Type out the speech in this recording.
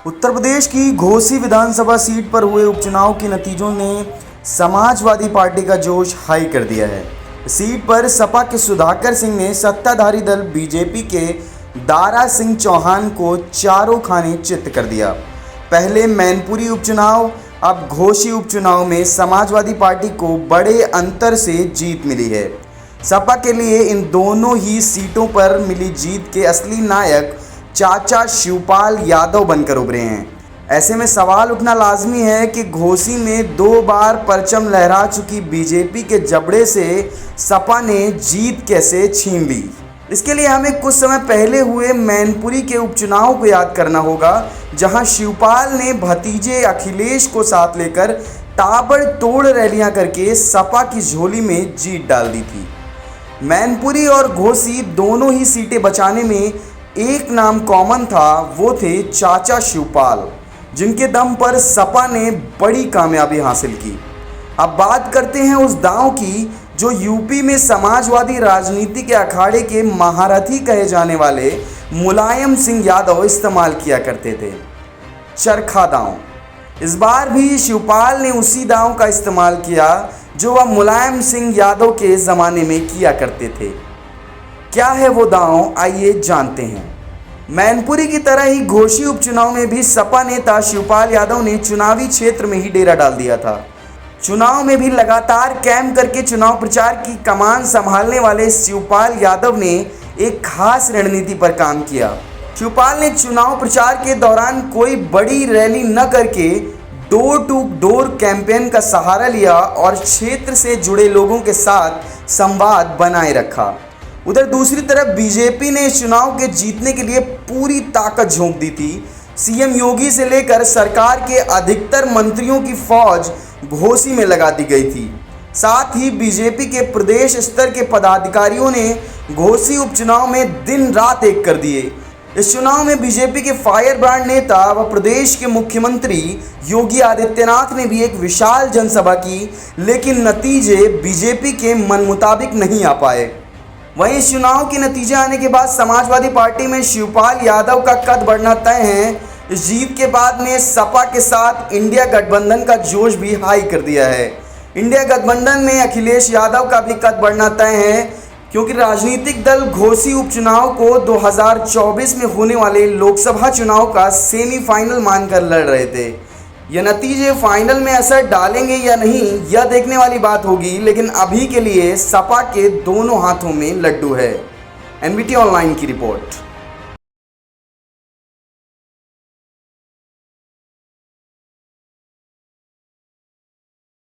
उत्तर प्रदेश की घोसी विधानसभा सीट पर हुए उपचुनाव के नतीजों ने समाजवादी पार्टी का जोश हाई कर दिया है। सीट पर सपा के सुधाकर सिंह ने सत्ताधारी दल बीजेपी के दारा सिंह चौहान को चारों खाने चित्त कर दिया। पहले मैनपुरी उपचुनाव, अब घोसी उपचुनाव में समाजवादी पार्टी को बड़े अंतर से जीत मिली है। सपा के लिए इन दोनों ही सीटों पर मिली जीत के असली नायक चाचा शिवपाल यादव बनकर उभरे हैं। ऐसे में सवाल उठना लाजमी है कि घोसी में 2 बार परचम लहरा चुकी बीजेपी के जबड़े से सपा ने जीत कैसे छीन ली। इसके लिए हमें कुछ समय पहले हुए मैनपुरी के उपचुनाव को याद करना होगा, जहां शिवपाल ने भतीजे अखिलेश को साथ लेकर ताबड़तोड़ रैलियां करके सपा की झोली में जीत डाल दी थी। मैनपुरी और घोसी दोनों ही सीटें बचाने में एक नाम कॉमन था, वो थे चाचा शिवपाल, जिनके दम पर सपा ने बड़ी कामयाबी हासिल की। अब बात करते हैं उस दांव की जो यूपी में समाजवादी राजनीति के अखाड़े के महारथी कहे जाने वाले मुलायम सिंह यादव इस्तेमाल किया करते थे, चरखा दांव। इस बार भी शिवपाल ने उसी दांव का इस्तेमाल किया जो वह मुलायम सिंह यादव के ज़माने में किया करते थे। क्या है वो दांव, आइए जानते हैं। मैनपुरी की तरह ही घोसी उपचुनाव में भी सपा नेता शिवपाल यादव ने चुनावी क्षेत्र में ही डेरा डाल दिया था। चुनाव में भी लगातार कैंप करके चुनाव प्रचार की कमान संभालने वाले शिवपाल यादव ने एक खास रणनीति पर काम किया। शिवपाल ने चुनाव प्रचार के दौरान कोई बड़ी रैली न करके डोर टू डोर कैंपेन का सहारा लिया और क्षेत्र से जुड़े लोगों के साथ संवाद बनाए रखा। उधर दूसरी तरफ बीजेपी ने इस चुनाव के जीतने के लिए पूरी ताकत झोंक दी थी। सीएम योगी से लेकर सरकार के अधिकतर मंत्रियों की फौज घोसी में लगा दी गई थी। साथ ही बीजेपी के प्रदेश स्तर के पदाधिकारियों ने घोसी उपचुनाव में दिन रात एक कर दिए। इस चुनाव में बीजेपी के फायर ब्रांड नेता व प्रदेश के मुख्यमंत्री योगी आदित्यनाथ ने भी एक विशाल जनसभा की, लेकिन नतीजे बीजेपी के मन मुताबिक नहीं आ पाए। वहीं इस चुनाव के नतीजे आने के बाद समाजवादी पार्टी में शिवपाल यादव का कद बढ़ना तय है। इस जीत के बाद में सपा के साथ इंडिया गठबंधन का जोश भी हाई कर दिया है। इंडिया गठबंधन में अखिलेश यादव का भी कद बढ़ना तय है, क्योंकि राजनीतिक दल घोसी उपचुनाव को 2024 में होने वाले लोकसभा चुनाव का सेमीफाइनल मानकर लड़ रहे थे। ये नतीजे फाइनल में असर डालेंगे या नहीं, यह देखने वाली बात होगी, लेकिन अभी के लिए सपा के दोनों हाथों में लड्डू है। एनबीटी ऑनलाइन की रिपोर्ट।